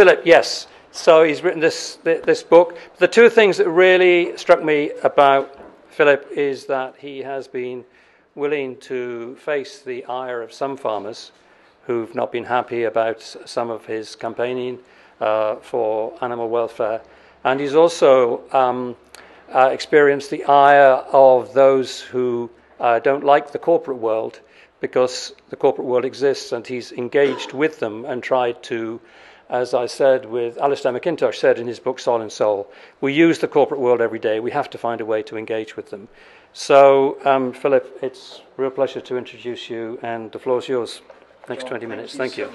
Philip, yes. So he's written this book. The two things that really struck me about Philip is that he has been willing to face the ire of some farmers who've not been happy about some of his campaigning for animal welfare. And he's also experienced the ire of those who don't like the corporate world, because the corporate world exists, and he's engaged with them and tried to, as I said, with Alistair McIntosh said in his book Soil and Soul, we use the corporate world every day. We have to find a way to engage with them. So, Philip, it's a real pleasure to introduce you, and the floor is yours. Next 20 minutes. Thank you.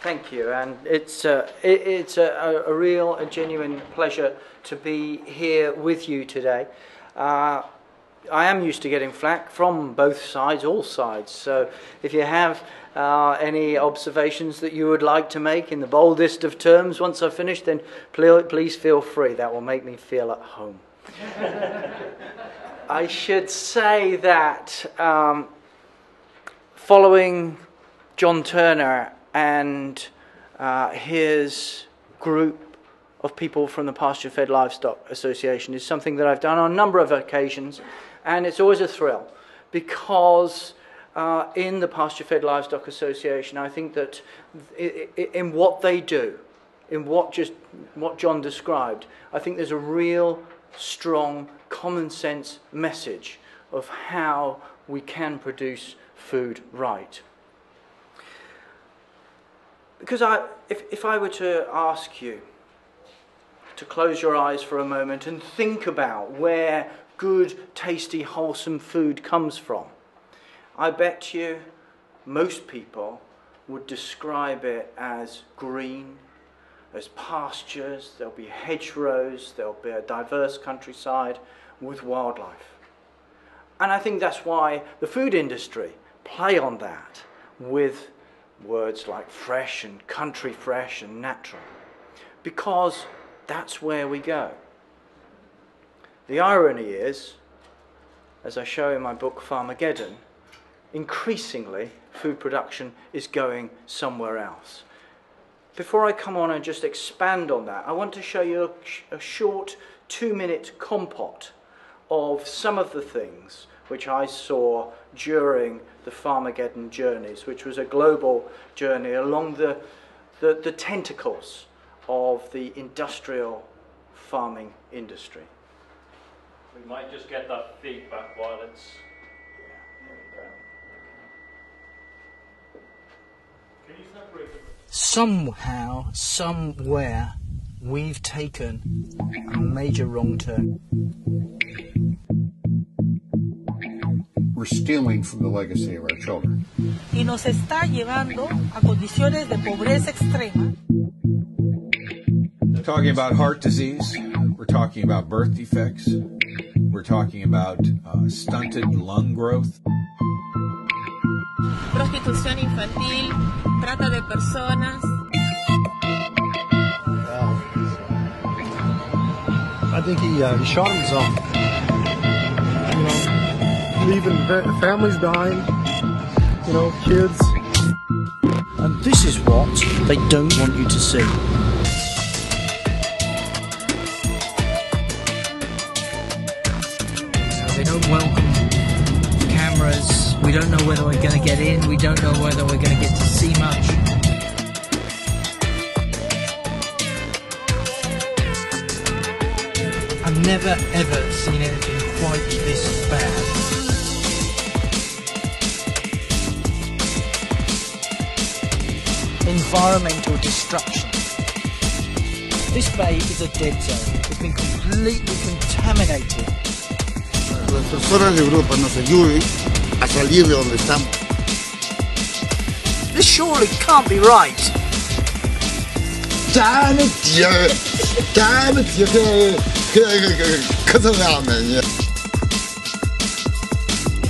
Thank you, and it's a real and genuine pleasure to be here with you today. I am used to getting flack from both sides, all sides, so if you have any observations that you would like to make in the boldest of terms once I've finished, then please feel free. That will make me feel at home. I should say that following John Turner and his group of people from the Pasture-Fed Livestock Association is something that I've done on a number of occasions, and it's always a thrill, because in the Pasture-Fed Livestock Association, I think that in what they do, in what John described, I think there's a real strong common sense message of how we can produce food right. Because if I were to ask you to close your eyes for a moment and think about where good, tasty, wholesome food comes from, I bet you most people would describe it as green, as pastures, there'll be hedgerows, there'll be a diverse countryside with wildlife. And I think that's why the food industry play on that with words like fresh and country fresh and natural, because that's where we go. The irony is, as I show in my book Farmageddon, increasingly food production is going somewhere else. Before I come on and just expand on that, I want to show you a short 2-minute compot of some of the things which I saw during the Farmageddon journeys, which was a global journey along the tentacles of the industrial farming industry. We might just get that feedback while it's... Yeah, there we go. Can you separate them? Somehow, somewhere, we've taken a major wrong turn. We're stealing from the legacy of our children. Y nos está llevando a condiciones de pobreza extrema. We're talking about heart disease. We're talking about birth defects. We're talking about stunted lung growth. Prostitución infantil, trata de personas. I think he shot himself. You know, leaving families behind. You know, kids. And this is what they don't want you to see. They don't welcome cameras. We don't know whether we're going to get in. We don't know whether we're going to get to see much. I've never ever seen anything quite this bad. Environmental destruction. This bay is a dead zone. It's been completely contaminated. Las personas de Europa nos ayuden a salir de donde estamos. This surely can't be right. Damn it, dear. Damn it, dear.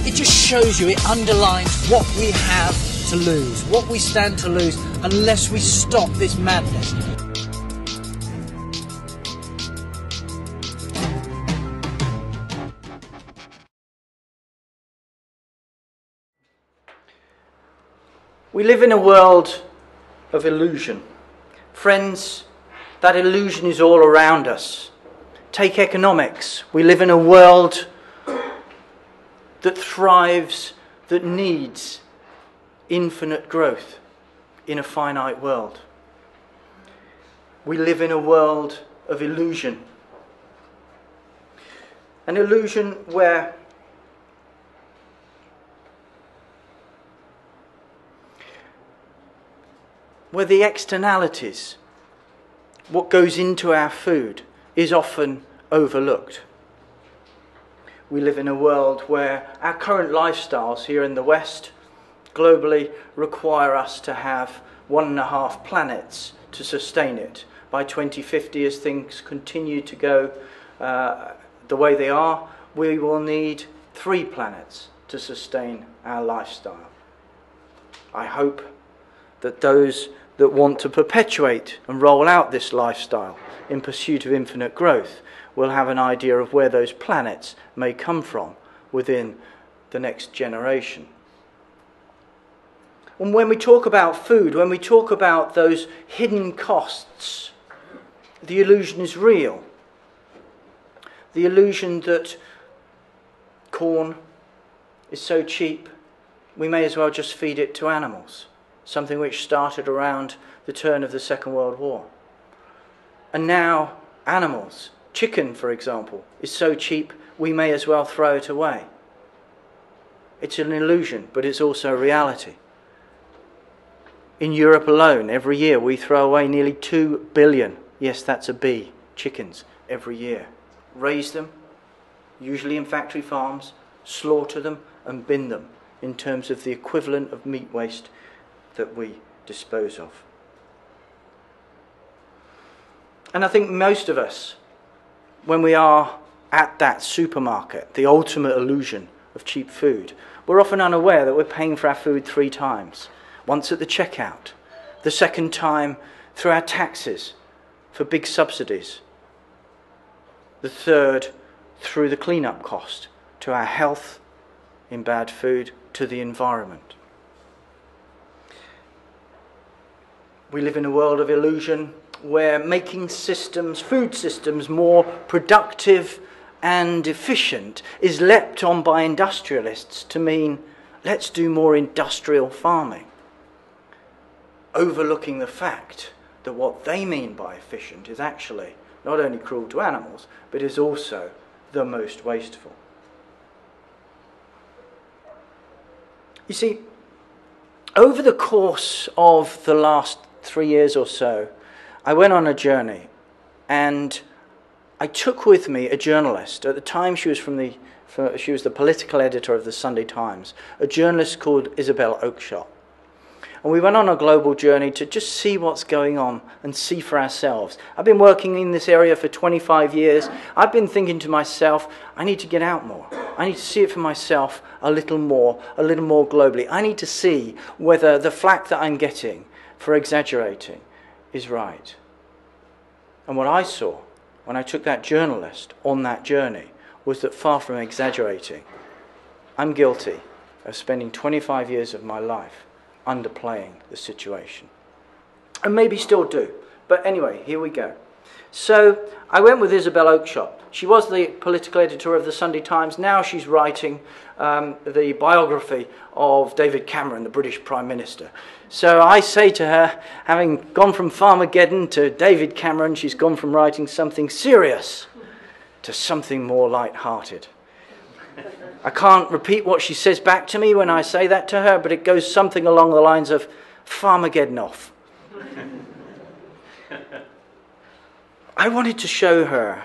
It just shows you, it underlines what we have to lose, what we stand to lose unless we stop this madness. We live in a world of illusion. Friends, that illusion is all around us. Take economics. We live in a world that thrives, that needs infinite growth in a finite world. We live in a world of illusion. An illusion where the externalities, what goes into our food, is often overlooked. We live in a world where our current lifestyles here in the West, globally, require us to have 1.5 planets to sustain it. By 2050, as things continue to go the way they are, we will need 3 planets to sustain our lifestyle. I hope that those that want to perpetuate and roll out this lifestyle in pursuit of infinite growth will have an idea of where those planets may come from within the next generation. And when we talk about food, when we talk about those hidden costs, the illusion is real. The illusion that corn is so cheap, we may as well just feed it to animals. Something which started around the turn of the Second World War. And now animals, chicken for example, is so cheap we may as well throw it away. It's an illusion, but it's also a reality. In Europe alone, every year we throw away nearly 2 billion, yes that's a B, chickens every year. Raise them, usually in factory farms, slaughter them and bin them in terms of the equivalent of meat waste that we dispose of. And I think most of us, when we are at that supermarket, the ultimate illusion of cheap food, we're often unaware that we're paying for our food 3 times. Once at the checkout, the second time through our taxes for big subsidies, the third through the clean-up cost to our health in bad food, to the environment. We live in a world of illusion where making systems, food systems, more productive and efficient is leapt on by industrialists to mean let's do more industrial farming, overlooking the fact that what they mean by efficient is actually not only cruel to animals, but is also the most wasteful. You see, over the course of the last 3 years or so, I went on a journey and I took with me a journalist. At the time she was she was the political editor of the Sunday Times, a journalist called Isabel Oakeshott. And we went on a global journey to just see what's going on and see for ourselves. I've been working in this area for 25 years. I've been thinking to myself, I need to get out more. I need to see it for myself a little more globally. I need to see whether the flack that I'm getting for exaggerating is right. And what I saw when I took that journalist on that journey was that far from exaggerating, I'm guilty of spending 25 years of my life underplaying the situation. And maybe still do. But anyway, here we go. So I went with Isabel Oakeshott. She was the political editor of the Sunday Times. Now she's writing the biography of David Cameron, the British Prime Minister. So I say to her, having gone from Farmageddon to David Cameron, she's gone from writing something serious to something more light-hearted. I can't repeat what she says back to me when I say that to her, but it goes something along the lines of, Farmageddon off. I wanted to show her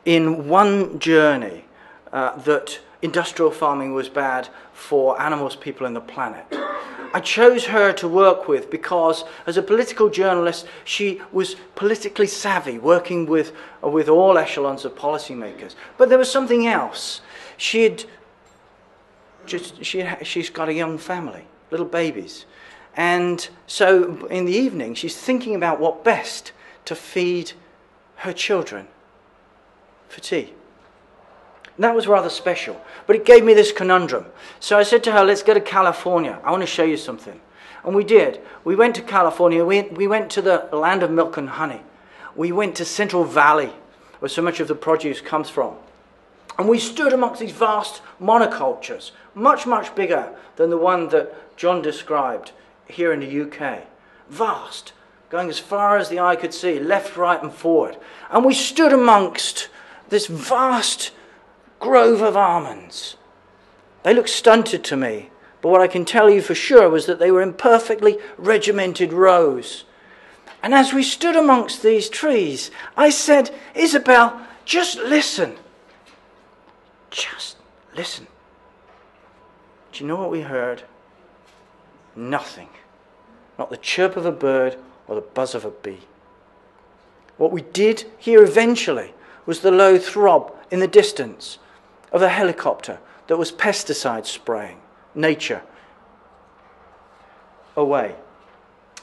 in one journey that industrial farming was bad for animals, people and the planet. I chose her to work with because as a political journalist she was politically savvy, working with all echelons of policymakers. But there was something else. She's got a young family, little babies. And so in the evening she's thinking about what best to feed her children for tea. And that was rather special, but it gave me this conundrum. So I said to her, let's go to California. I want to show you something. And we did. We went to California. We went to the land of milk and honey. We went to Central Valley, where so much of the produce comes from. And we stood amongst these vast monocultures, much, much bigger than the one that John described here in the UK. Vast, going as far as the eye could see, left, right and forward. And we stood amongst this vast grove of almonds. They looked stunted to me, but what I can tell you for sure was that they were in perfectly regimented rows. And as we stood amongst these trees, I said, Isabel, just listen. Just listen. Do you know what we heard? Nothing. Not the chirp of a bird or the buzz of a bee. What we did hear eventually was the low throb in the distance of a helicopter that was pesticide spraying nature away.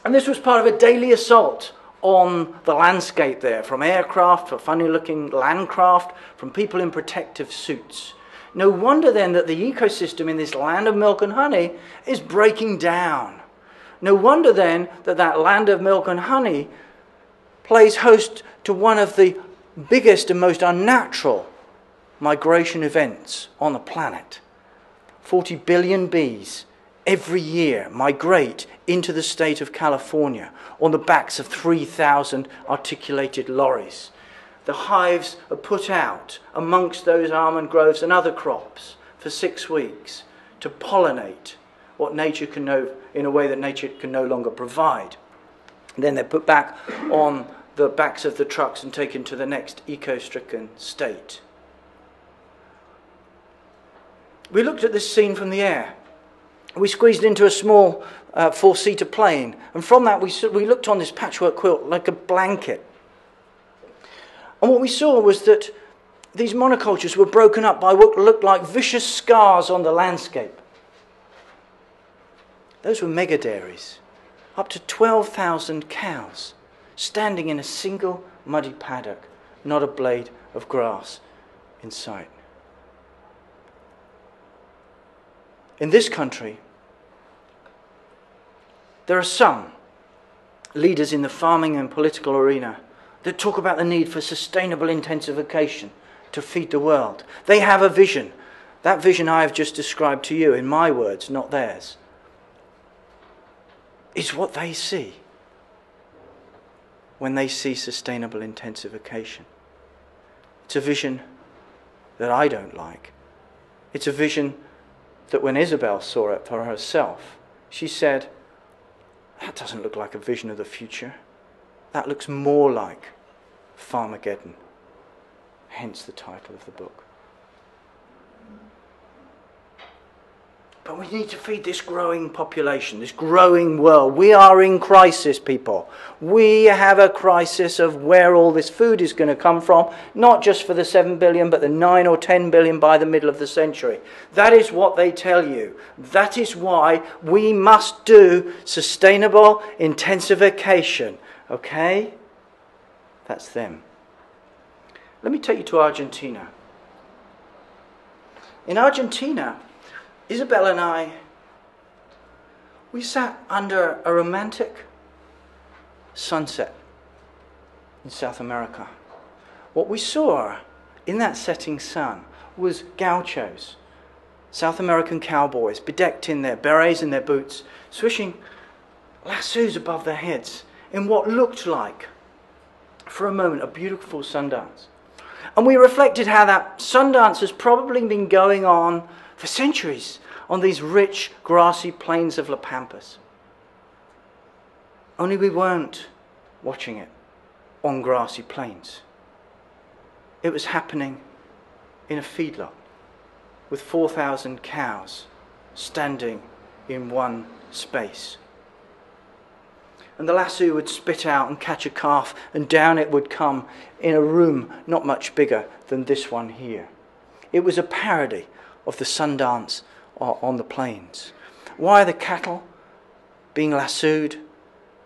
And this was part of a daily assault on the landscape there, from aircraft, for funny-looking landcraft, from people in protective suits. No wonder then that the ecosystem in this land of milk and honey is breaking down. No wonder then that that land of milk and honey plays host to one of the biggest and most unnatural migration events on the planet. 40 billion bees every year migrate into the state of California on the backs of 3,000 articulated lorries. The hives are put out amongst those almond groves and other crops for 6 weeks to pollinate what nature can know in a way that nature can no longer provide. And then they're put back on the backs of the trucks and taken to the next eco-stricken state. We looked at this scene from the air. We squeezed into a small four-seater plane, and from that we looked on this patchwork quilt like a blanket. And what we saw was that these monocultures were broken up by what looked like vicious scars on the landscape. Those were mega dairies, up to 12,000 cows, standing in a single muddy paddock, not a blade of grass in sight. In this country, there are some leaders in the farming and political arena that talk about the need for sustainable intensification to feed the world. They have a vision. That vision I have just described to you in my words, not theirs, is what they see when they see sustainable intensification. It's a vision that I don't like. It's a vision that when Isabel saw it for herself, she said, that doesn't look like a vision of the future. That looks more like Farmageddon. Hence the title of the book. But we need to feed this growing population, this growing world. We are in crisis, people. We have a crisis of where all this food is going to come from, not just for the 7 billion, but the 9 or 10 billion by the middle of the century. That is what they tell you. That is why we must do sustainable intensification. Okay? That's them. Let me take you to Argentina. In Argentina, Isabel and I, we sat under a romantic sunset in South America. What we saw in that setting sun was gauchos, South American cowboys, bedecked in their berets and their boots, swishing lassos above their heads in what looked like, for a moment, a beautiful sundance. And we reflected how that sundance has probably been going on for centuries on these rich, grassy plains of La Pampas. Only we weren't watching it on grassy plains. It was happening in a feedlot with 4,000 cows standing in one space. And the lasso would spit out and catch a calf, and down it would come in a room not much bigger than this one here. It was a parody of the Sundance on the plains. Why are the cattle being lassoed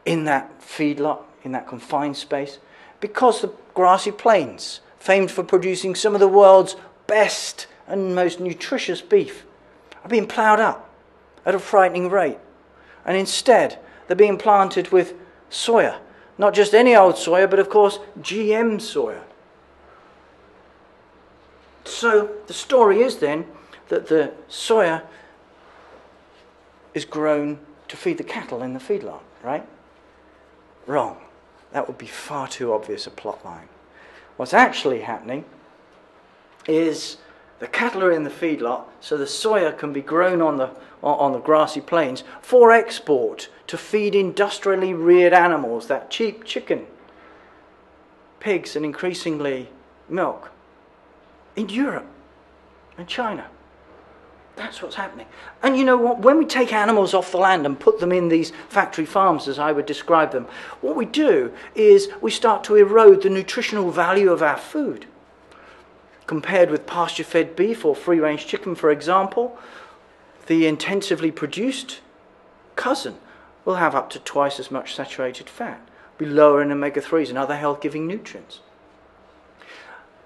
in that feedlot, in that confined space? Because the grassy plains, famed for producing some of the world's best and most nutritious beef, are being ploughed up at a frightening rate. And instead, they're being planted with soya. Not just any old soya, but of course, GM soya. So the story is then that the soya is grown to feed the cattle in the feedlot, right? Wrong. That would be far too obvious a plot line. What's actually happening is the cattle are in the feedlot, so the soya can be grown on the grassy plains for export to feed industrially reared animals, that cheap chicken, pigs, and increasingly milk in Europe and China. That's what's happening. And you know what? When we take animals off the land and put them in these factory farms, as I would describe them, what we do is we start to erode the nutritional value of our food. Compared with pasture-fed beef or free-range chicken, for example, the intensively produced cousin will have up to twice as much saturated fat, be lower in omega-3s and other health-giving nutrients.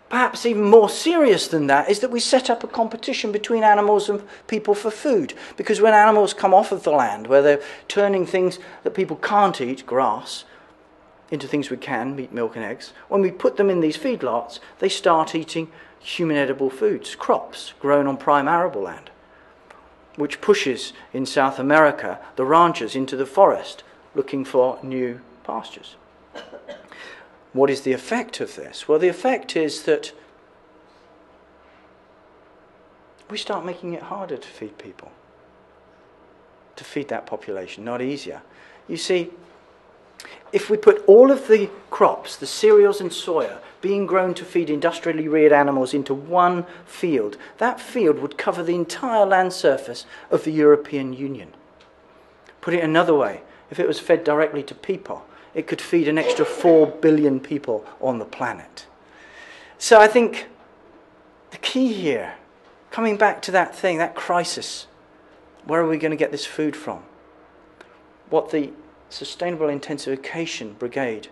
Perhaps even more serious than that is that we set up a competition between animals and people for food. Because when animals come off of the land, where they're turning things that people can't eat, grass, into things we can, meat, milk and eggs, when we put them in these feedlots, they start eating human edible foods, crops grown on prime arable land, which pushes, in South America, the ranchers into the forest looking for new pastures. What is the effect of this? Well, the effect is that we start making it harder to feed people, to feed that population, not easier. You see, if we put all of the crops, the cereals and soya, being grown to feed industrially reared animals into one field, that field would cover the entire land surface of the European Union. Put it another way, if it was fed directly to people, it could feed an extra 4 billion people on the planet. So I think the key here, coming back to that thing, that crisis, where are we going to get this food from? What the Sustainable Intensification Brigade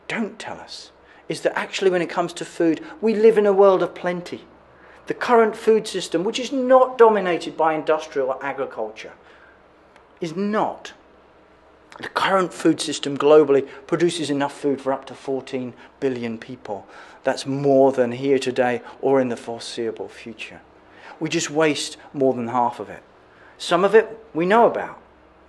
don't tell us is that actually when it comes to food, we live in a world of plenty. The current food system, which is not dominated by industrial agriculture, is not. The current food system globally produces enough food for up to 14 billion people. That's more than here today or in the foreseeable future. We just waste more than half of it. Some of it we know about.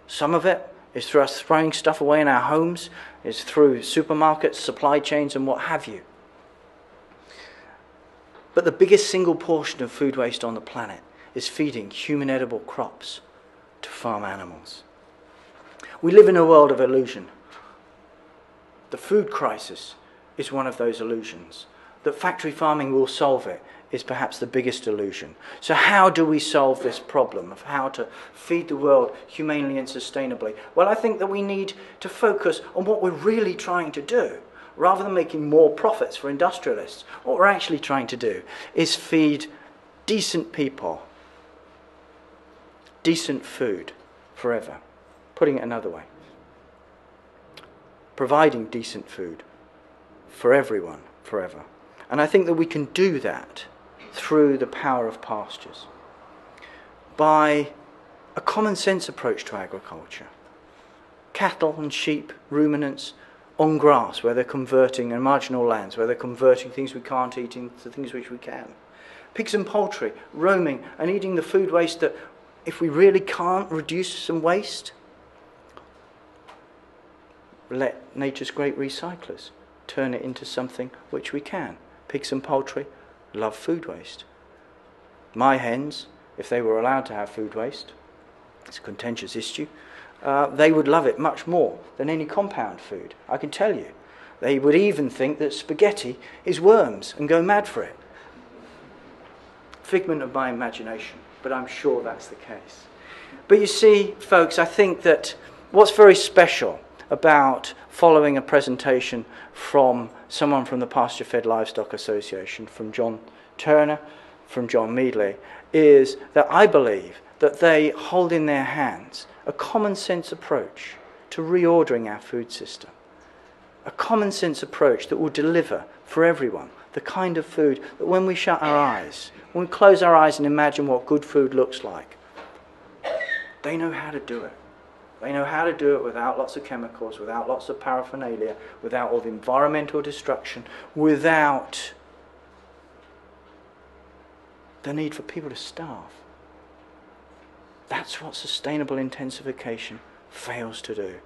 Some of it is through us throwing stuff away in our homes, is through supermarkets, supply chains, and what have you. But the biggest single portion of food waste on the planet is feeding human edible crops to farm animals. We live in a world of illusion. The food crisis is one of those illusions. That factory farming will solve it is perhaps the biggest illusion. So how do we solve this problem of how to feed the world humanely and sustainably? Well, I think that we need to focus on what we're really trying to do. Rather than making more profits for industrialists, what we're actually trying to do is feed decent people decent food forever. Putting it another way, providing decent food for everyone forever. And I think that we can do that through the power of pastures, by a common sense approach to agriculture. Cattle and sheep, ruminants, on grass where they're converting, and marginal lands where they're converting things we can't eat into things which we can. Pigs and poultry roaming and eating the food waste that, if we really can't reduce some waste, let nature's great recyclers turn it into something which we can. Pigs and poultry love food waste. My hens, if they were allowed to have food waste, it's a contentious issue, they would love it much more than any compound food, I can tell you. They would even think that spaghetti is worms and go mad for it. Figment of my imagination, but I'm sure that's the case. But you see, folks, I think that what's very special about following a presentation from someone from the Pasture-Fed Livestock Association, from John Turner, from John Meadley, is that I believe that they hold in their hands a common sense approach to reordering our food system. A common sense approach that will deliver for everyone the kind of food that when we shut our eyes, when we close our eyes and imagine what good food looks like, They know how to do it. They know how to do it without lots of chemicals, without lots of paraphernalia, without all the environmental destruction, without the need for people to starve. That's what sustainable intensification fails to do.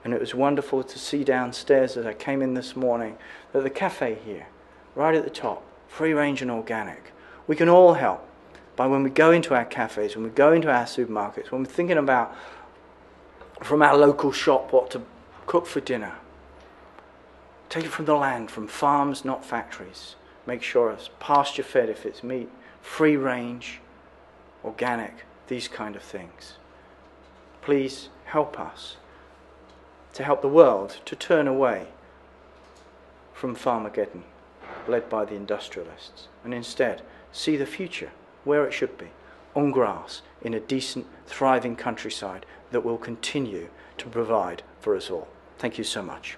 And it was wonderful to see downstairs as I came in this morning that the cafe here, right at the top, free range and organic. We can all help by when we go into our cafes, when we go into our supermarkets, when we're thinking about from our local shop what to cook for dinner. Take it from the land, from farms, not factories. Make sure it's pasture fed if it's meat, free range, organic, these kind of things. Please help us to help the world to turn away from Farmageddon, led by the industrialists, and instead see the future where it should be, on grass, in a decent, thriving countryside that will continue to provide for us all. Thank you so much.